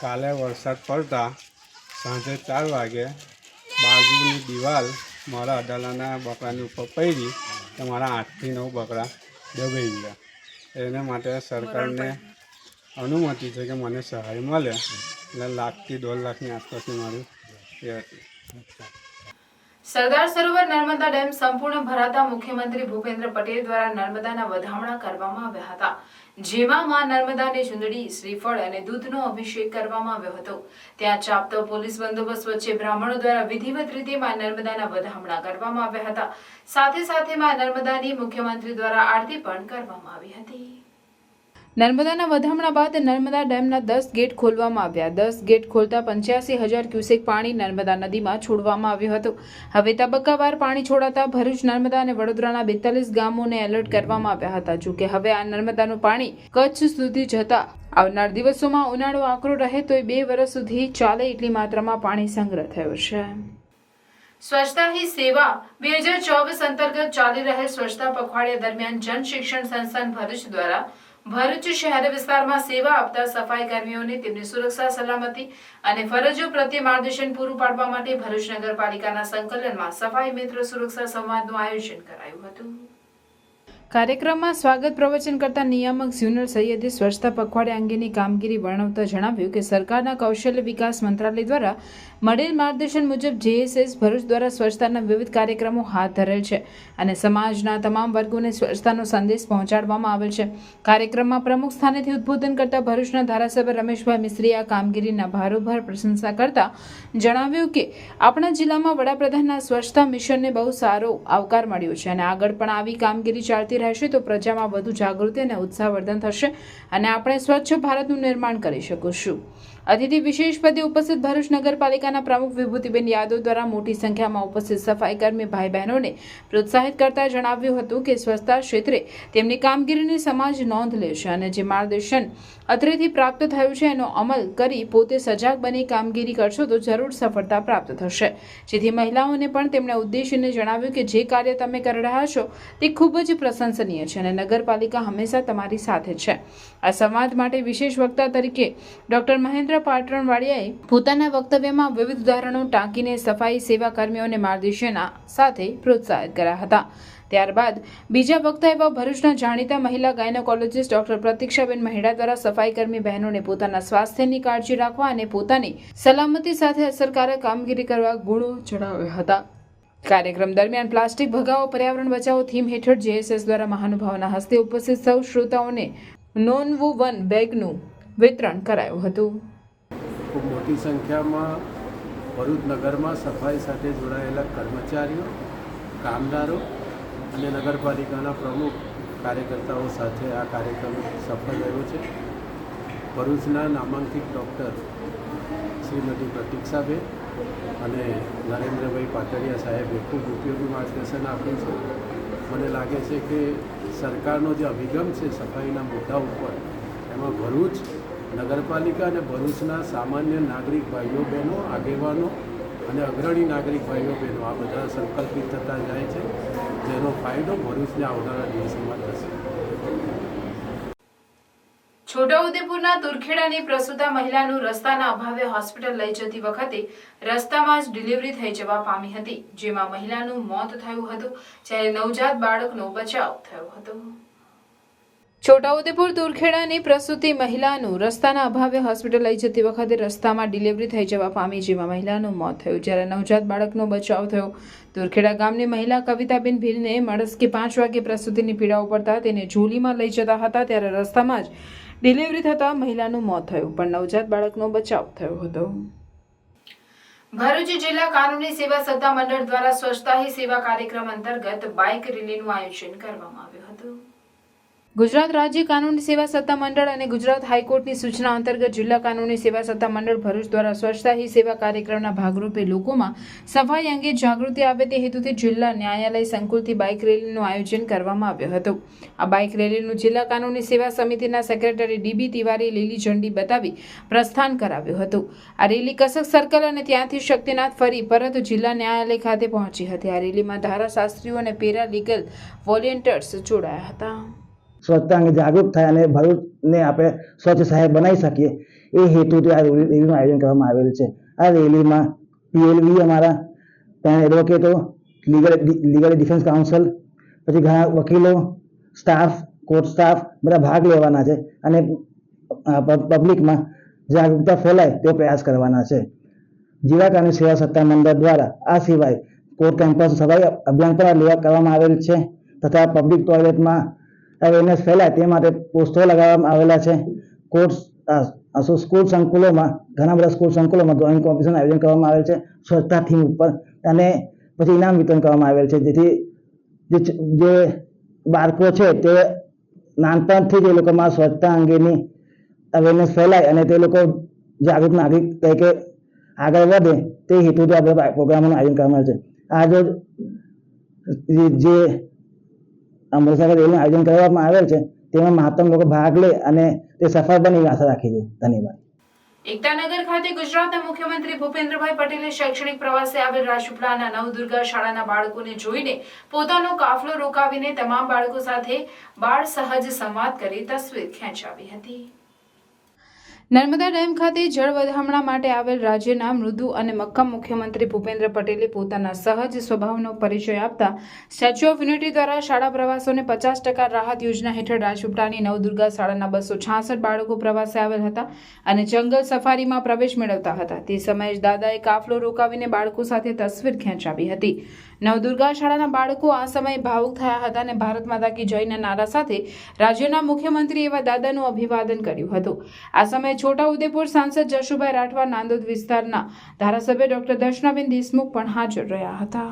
કાલે વરસાદ પડતા સાંજે 4 વાગે બાજુની દિવાલ મારા અડાલાના બકરાની ઉપર પડી તો મારા 8 થી 9 બકરા દબાઈ ગયા. એને માટે સરકારને અનુમતિ છે કે મને સહાય મળે એટલે 1 લાખથી 1.5 લાખની આસપાસની મારી એ હતી. સરદાર સરોવર નર્મદા ડેમ સંપૂર્ણ ભરાતા મુખ્યમંત્રી ભૂપેન્દ્ર પટેલ દ્વારા નર્મદાના વધામણા કરવામાં આવ્યા હતા, જેમાં માં નર્મદાની ચુંદડી, શ્રીફળ અને દૂધનો અભિષેક કરવામાં આવ્યો હતો. ત્યાં ચાપતો પોલીસ બંદોબસ્ત વચ્ચે બ્રાહ્મણો દ્વારા વિધિવત રીતે માં નર્મદાના વધામણા કરવામાં આવ્યા હતા. સાથે સાથે માં નર્મદાની મુખ્યમંત્રી દ્વારા આરતી પણ કરવામાં આવી હતી. નર્મદાના વધામણા બાદ નર્મદા ડેમના 10 ગેટ ખોલવામાં આવ્યા. 10 ગેટ ખોલતા 85,000 ક્યુસેક પાણી નર્મદા નદીમાં છોડવામાં આવ્યું હતું. હવે તબક્કાવાર પાણી છોડાતા ભરૂચ, નર્મદા અને વડોદરાના 42 ગામોને એલર્ટ કરવામાં આવ્યા હતા. જોકે હવે આ નર્મદાનું પાણી કચ્છ સુધી જતા આવનાર દિવસોમાં ઉનાળો આકરો રહે તો 2 વર્ષ સુધી ચાલે એટલી માત્રામાં પાણી સંગ્રહ થયો છે. સ્વચ્છતા હી સેવા 2024 અંતર્ગત ચાલી રહેલ સ્વચ્છતા પખવાડિયા દરમિયાન જન શિક્ષણ સંસ્થાન ભરૂચ દ્વારા ભરૂચ શહેર વિસ્તારમાં સેવા આપતા સફાઈ કર્મીઓને તેમની સુરક્ષા, સલામતી અને ફરજો પ્રત્યે માર્ગદર્શન પૂરું પાડવા માટે ભરૂચ નગરપાલિકાના સંકલનમાં સફાઈ મિત્ર સુરક્ષા સંવાદનું આયોજન કરાયું હતું. કાર્યક્રમમાં સ્વાગત પ્રવચન કરતા નિયામક ઝ્યુનર સૈયદે સ્વચ્છતા પખવાડિયા અંગેની કામગીરી વર્ણવતા જણાવ્યું કે સરકારના કૌશલ્ય વિકાસ મંત્રાલય દ્વારા મળેલ માર્ગદર્શન મુજબ JSS ભરૂચ દ્વારા સ્વચ્છતાના વિવિધ કાર્યક્રમો હાથ ધરેલ છે અને સમાજના તમામ વર્ગોને સ્વચ્છતાનો સંદેશ પહોંચાડવામાં આવેલ છે. કાર્યક્રમમાં પ્રમુખ સ્થાનેથી ઉદ્બોધન કરતા ભરૂચના ધારાસભ્ય રમેશભાઈ મિસ્ત્રીએ આ કામગીરીના ભારોભાર પ્રશંસા કરતા જણાવ્યું કે આપણા જિલ્લામાં વડાપ્રધાનના સ્વચ્છતા મિશનને બહુ સારો આવકાર મળ્યો છે અને આગળ પણ આવી કામગીરી ચાલતી રહેશે તો પ્રજામાં વધુ જાગૃતિ અને ઉત્સાહવર્ધન થશે અને આપણે સ્વચ્છ ભારતનું નિર્માણ કરી શકીશું. અતિથિ વિશેષ પદે ઉપસ્થિત ભરૂચ નગરપાલિકાના પ્રમુખ વિભૂતિબેન યાદવ દ્વારા મોટી સંખ્યામાં ઉપસ્થિત સફાઈ કર્મી ભાઈ બહેનોને પ્રોત્સાહિત કરતા જણાવ્યું હતું કે સ્વચ્છતા ક્ષેત્રે તેમની કામગીરીની સમાજ નોંધ લેશે અને જે માર્ગદર્શન અત્રેથી પ્રાપ્ત થયું છે એનો અમલ કરી પોતે સજાગ બની કામગીરી કરશો તો જરૂર સફળતા પ્રાપ્ત થશે. જેથી મહિલાઓને પણ તેમણે ઉદ્દેશીને જણાવ્યું કે જે કાર્ય તમે કરી રહ્યા છો તે ખૂબ જ પ્રશંસનીય છે અને નગરપાલિકા હંમેશા તમારી સાથે છે. આ સંવાદ માટે વિશેષ વક્તા તરીકે ડોક્ટર મહેન્દ્ર પાટણવાડિયાએ પોતાના વક્તવ્યમાં વિવિધ ઉદાહરણો ટાંકીને સફાઈ સેવા કર્મીઓને માર્ગદર્શન સાથે પ્રોત્સાહિત કર્યા હતા. ત્યારબાદ બીજા વક્તા એવા ભરૂચના જાણીતા મહિલા ગાયનેકોલોજીસ્ટ ડોક્ટર પ્રતીક્ષાબેન મહેડા દ્વારા સફાઈ કર્મી બહેનોને પોતાના સ્વાસ્થ્યની કાળજી રાખવા અને પોતાની સલામતી સાથે અસરકારક કામગીરી કરવા ગુણો જણાવ્યા હતા. કાર્યક્રમ દરમિયાન પ્લાસ્ટિક ભગાવો પર્યાવરણ બચાવો થીમ હેઠળ JSS દ્વારા મહાનુભાવોના હસ્તે ઉપસ્થિત સૌ શ્રોતાઓને નોન-વોવન બેગનું વિતરણ કરાયું હતું. ખૂબ મોટી સંખ્યામાં ભરૂચ નગરમાં સફાઈ સાથે જોડાયેલા કર્મચારીઓ, કામદારો અને નગરપાલિકાના પ્રમુખ કાર્યકર્તાઓ સાથે આ કાર્યક્રમ સફળ રહ્યો છે. ભરૂચના નામાંકિત ડૉક્ટર શ્રીમતી પ્રતીક્ષાબેન અને નરેન્દ્રભાઈ પાટડિયા સાહેબે ખૂબ ઉપયોગી માર્ગદર્શન આપ્યું છે. મને લાગે છે કે સરકારનો જે અભિગમ છે સફાઈના મુદ્દા ઉપર એમાં ભરૂચ નગરપાલિકા અને ભરૂચના સામાન્ય નાગરિક ભાઈઓ બહેનો, આગેવાનો અને અગ્રણી નાગરિક ભાઈઓ બહેનો આ બધા સંકલ્પિત થતા જાય છે, જેનો ફાયદો ભરૂચને આવનારા દિવસોમાં થશે. છોટાઉદેપુરના તુરખેડાની પ્રસૂતા મહિલાનું રસ્તાના અભાવે હોસ્પિટલ લઈ જતી વખતે રસ્તામાં જ ડિલિવરી થઈ જવા પામી હતી, જેમાં મહિલાનું મોત થયું હતું જ્યારે નવજાત બાળકનો બચાવ થયો હતો. છોટાઉદેપુર તુરખેડાની પ્રસૂતિ મહિલાનું રસ્તાના અભાવે હોસ્પિટલ લઈ જતી વખતે રસ્તામાં ડિલિવરી થઈ જવા પામી, જેમાં મહિલાનું મોત થયું જ્યારે નવજાત બાળકનો બચાવ થયો. તુરખેડા ગામની મહિલા કવિતાબેન ભીલને મળસ્કે 5 વાગે પ્રસૂતિની પીડાઓ પડતા તેને ઝૂલીમાં લઈ જતા હતા ત્યારે રસ્તામાં જ ડિલિવરી થતાં મહિલાનું મોત થયું પણ નવજાત બાળકનો બચાવ થયો હતો. ભરૂચ જિલ્લા કાનૂની સેવા સત્તા મંડળ દ્વારા સ્વચ્છતા હી સેવા કાર્યક્રમ અંતર્ગત બાઇક રેલીનું આયોજન કરવામાં આવ્યું હતું. ગુજરાત રાજ્ય કાનૂની સેવા સત્તા મંડળ અને ગુજરાત હાઈકોર્ટની સૂચના અંતર્ગત જિલ્લા કાનૂની સેવા સત્તા મંડળ ભરૂચ દ્વારા સ્વચ્છતા હી સેવા કાર્યક્રમના ભાગરૂપે લોકોમાં સફાઈ અંગે જાગૃતિ આવે તે હેતુથી જિલ્લા ન્યાયાલય સંકુલથી બાઇક રેલીનું આયોજન કરવામાં આવ્યું હતું. આ બાઇક રેલીનું જિલ્લા કાનૂની સેવા સમિતિના સેક્રેટરી DB તિવારીએ લીલી ઝંડી બતાવી પ્રસ્થાન કરાવ્યું હતું. આ રેલી કસક સર્કલ અને ત્યાંથી શક્તિનાથ ફરી પરત જિલ્લા ન્યાયાલય ખાતે પહોંચી હતી. આ રેલીમાં ધારાશાસ્ત્રીઓ અને પેરા લીગલ વોલેન્ટિયર્સ જોડાયા હતા. સ્વચ્છતા અંગે જાગૃત થાય અને ભરૂચને આપણે સ્વચ્છ શહેર બનાવી શકીએ એ હેતુથી આ રેલીનું આયોજન કરવામાં આવેલ છે. આ રેલીમાં PLV અમારા ત્યાં એડવોકેટો, લીગલ ડિફેન્સ કાઉન્સિલ, પછી ઘણા વકીલો, સ્ટાફ, કોર્ટ સ્ટાફ બધા ભાગ લેવાના છે અને પબ્લિકમાં જાગૃતતા ફેલાય તેવો પ્રયાસ કરવાના છે. જીવાકાની સેવા સત્તા મંડળ દ્વારા આ સિવાય કોર્ટ કેમ્પસ સફાઈ અભિયાન પણ કરવામાં આવેલ છે તથા પબ્લિક ટોયલેટમાં અવેરનેસ ફેલાય તે માટે પોસ્ટરો લગાવવામાં આવેલા છે. સ્કૂલ સંકુલોમાં ઘણા બધા સ્કૂલ સંકુલોમાં ડ્રોઈંગ કોમ્પિટિશન આયોજન કરવામાં આવેલ છે સ્વચ્છતા થીમ ઉપર અને પછી ઇનામ વિતરણ કરવામાં આવેલ છે, જેથી જે બાળકો છે તે નાનપણથી જ એ લોકોમાં સ્વચ્છતા અંગેની અવેરનેસ ફેલાય અને તે લોકો જાગૃત નાગરિક તરીકે આગળ વધે તે હેતુથી આ બધા પ્રોગ્રામોનું આયોજન કરવામાં આવે છે. આજે જે અમૃતસર રેલીનું આયોજન કરવામાં આવેલ છે તેમાં મહત્તમ લોકો ભાગ લે અને તે સફળ બને એવી આશા રાખી છે. ધન્યવાદ. એકતાનગર ખાતે ગુજરાતના મુખ્યમંત્રી ભૂપેન્દ્રભાઈ પટેલે શૈક્ષણિક પ્રવાસે આવેલ રાજપીપળાના નવદુર્ગા શાળાના બાળકોને જોઈને પોતાનો કાફલો રોકાવીને તમામ બાળકો સાથે બાળ સહજ સંવાદ કરી તસવીર ખેંચાવી હતી. નર્મદા ડેમ ખાતે જળ વધામણા માટે આવેલ રાજ્યના મૃદુ અને મક્કમ મુખ્યમંત્રી ભૂપેન્દ્ર પટેલે પોતાના સહજ સ્વભાવનો પરિચય આપતા સ્ટેચ્યુ ઓફ યુનિટી દ્વારા શાળા પ્રવાસોને 50% રાહત યોજના હેઠળ રાજપીપળાની નવદુર્ગા શાળાના 266 બાળકો પ્રવાસે આવેલ હતા અને જંગલ સફારીમાં પ્રવેશ મેળવતા હતા. તે સમયે જ દાદાએ કાફલો રોકાવીને બાળકો સાથે તસવીર ખેંચાવી હતી. નવદુર્ગા શાળાના બાળકો આ સમયે ભાવુક થયા હતા અને ભારત માતા કી જયના નારા સાથે રાજ્યના મુખ્યમંત્રી એવા દાદાનું અભિવાદન કર્યું હતું. આ સમયે છોટાઉદેપુર સાંસદ જશુભાઈ રાઠવા, નાંદોદ વિસ્તારના ધારાસભ્ય ડોક્ટર દર્શનાબેન દેશમુખ પણ હાજર રહ્યા હતા.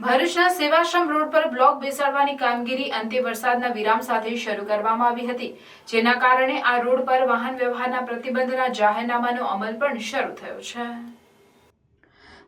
ભરૂચના સેવાશ્રમ રોડ પર બ્લોક બેસાડવાની કામગીરી અંતે વરસાદના વિરામ સાથે શરૂ કરવામાં આવી હતી, જેના કારણે આ રોડ પર વાહન વ્યવહારના પ્રતિબંધના જાહેરનામાનો અમલ પણ શરૂ થયો છે.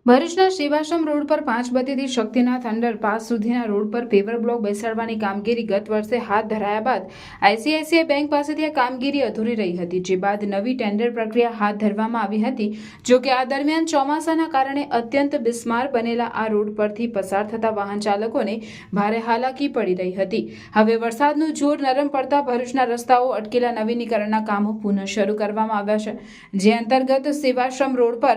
ભરૂચના સેવાશ્રમ રોડ પર 5 બત્તીથી શક્તિનાથ અંડરપાસ સુધીના રોડ પર પેવર બ્લોક બેસાડવાની કામગીરી ગત વર્ષે હાથ ધરાયા બાદ ICICI બેંક પાસેથી આ કામગીરી અધૂરી રહી હતી, જે બાદ નવી ટેન્ડર પ્રક્રિયા હાથ ધરવામાં આવી હતી. જો કે આ દરમિયાન ચોમાસાના કારણે અત્યંત બિસ્માર બનેલા આ રોડ પરથી પસાર થતા વાહન ચાલકોને ભારે હાલાકી પડી રહી હતી. હવે વરસાદનું જોર નરમ પડતા ભરૂચના રસ્તાઓ અટકેલા નવીનીકરણના કામો પુનઃ શરૂ કરવામાં આવ્યા છે, જે અંતર્ગત સેવાશ્રમ રોડ પર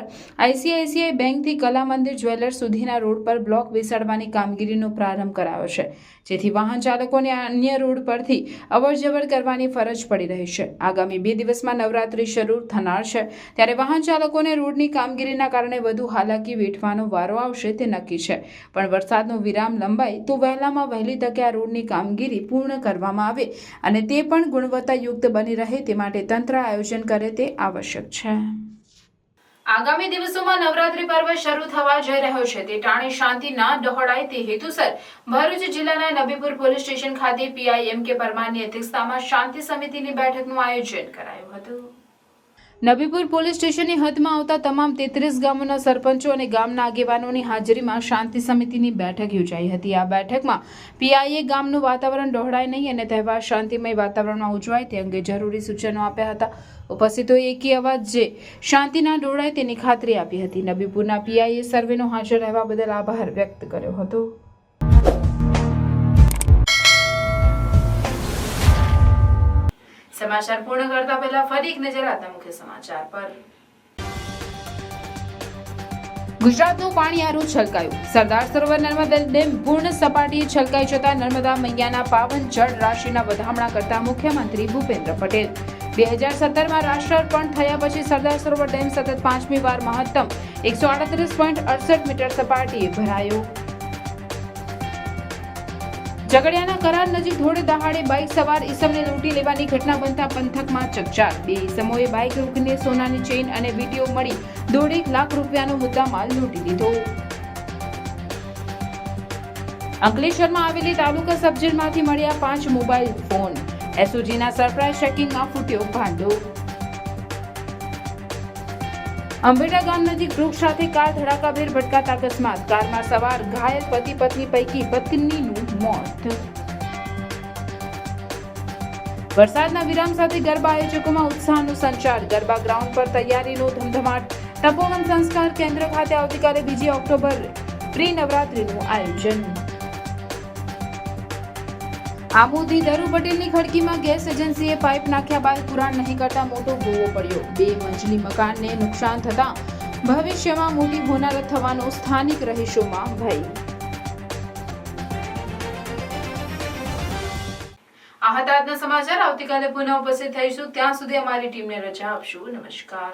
ICICI બેંકથી કલા મંદિર જ્વેલર્સ સુધીના રોડ પર બ્લોક બેસાડવાની કામગીરીનો પ્રારંભ કરાયો છે, જેથી વાહન ચાલકોને અન્ય રોડ પરથી અવરજવર કરવાની ફરજ પડી રહી છે. આગામી 2 દિવસમાં નવરાત્રી શરૂ થનાર છે, ત્યારે વાહન ચાલકોને રોડની કામગીરીના કારણે વધુ હાલાકી વેઠવાનો વારો આવશે તે નક્કી છે. પણ વરસાદનો વિરામ લંબાય તો વહેલામાં વહેલી તકે આ રોડની કામગીરી પૂર્ણ કરવામાં આવે અને તે પણ ગુણવત્તાયુક્ત બની રહે તે માટે તંત્ર આયોજન કરે તે આવશ્યક છે. આગામી દિવસોમાં નવરાત્રી પર્વ શરૂ થવા જઈ રહ્યો છે, તે ટાણે શાંતિ ના ડહોળાય તે હેતુસર ભરૂચ જિલ્લાના નબીપુર પોલીસ સ્ટેશન ખાતે PIM કે પરમારની અધ્યક્ષતામાં શાંતિ સમિતિની બેઠકનું આયોજન કરાયું હતું. નબીપુર પોલીસ સ્ટેશનની હદમાં આવતા તમામ 33 ગામોના સરપંચો અને ગામના આગેવાનોની હાજરીમાં શાંતિ સમિતિની બેઠક યોજાઈ હતી. આ બેઠકમાં PIA ગામનું વાતાવરણ ડહોળાય નહીં અને તહેવાર શાંતિમય વાતાવરણમાં ઉજવાય તે અંગે જરૂરી સૂચનો આપ્યા હતા. ઉપસ્થિતોએ એકી અવાજે શાંતિ ના ડહોળાય તેની ખાતરી આપી હતી. નબીપુરના PIA સર્વેનો હાજર રહેવા બદલ આભાર વ્યક્ત કર્યો હતો. સમાચાર પૂર્ણ કરતા પહેલા ફરી એક નજર આજના મુખ્ય સમાચાર પર. ગુજરાતનું પાણી આરું છલકાયું. સરદાર સરોવર નર્મદા ડેમ પૂર્ણ સપાટીએ છલકાઈ જતા નર્મદા મૈયાના પાવન જળ રાશિના વધામણા કરતા મુખ્યમંત્રી ભૂપેન્દ્ર પટેલ. 2017માં રાષ્ટ્રાર્પણ થયા પછી સરદાર સરોવર ડેમ સતત 5મી વાર મહત્તમ 138.68 મીટર સપાટીએ ભરાયો. ઝઘડિયાના કરાર નજીક ધોળે દહાડે બાઇક સવાર ઈસમને લૂંટી લેવાની ઘટના બનતા પંથકમાં ચકચાર. 2 ઈસમોએ બાઇક રોકીને સોનાની ચેઇન અને વીટીઓ મળી 1.5 લાખ રૂપિયાનો મુદ્દામાલ લૂંટી લીધો. અંકલેશ્વરમાં આવેલી તાલુકા સબજેલમાંથી મળ્યા 5 મોબાઈલ ફોન. SOGના સરપ્રાઇઝ ચેકિંગમાં ફૂટ્યો ભાંડો. અંબેડા ગામ નજીક વૃક્ષ સાથે કાર ધડાકાભેર ભટકાતા અકસ્માત. કારમાં સવાર ઘાયલ પતિ પત્ની પૈકી પત્નીનું મોત. વરસાદના વિરામ સાથે ગરબા આયોજકોમાં ઉત્સાહનો સંચાર. ગરબા ગ્રાઉન્ડ પર તૈયારીનો ધમધમાટ. તપોવન સંસ્કાર કેન્દ્ર ખાતે આવતીકાલે 2 ઓક્ટોબર પ્રી નવરાત્રીનું આયોજન. આમોદી દરુ પટેલની ખડકીમાં ગેસ એજન્સીએ પાઇપ નાખ્યા બાદ પુરાણ નહીં કરતા મોટો ભૂવો પડ્યો. 2 મંજિલી મકાનને નુકસાન થતા ભવિષ્યમાં મોટી હોનારત થવાનો સ્થાનિક રહીશોમાં ભય. આ હતા આજના સમાચાર. આવતીકાલે પુનઃ ઉપસ્થિત થઈશું. ત્યાં સુધી અમારી ટીમને રજા આપશો. નમસ્કાર.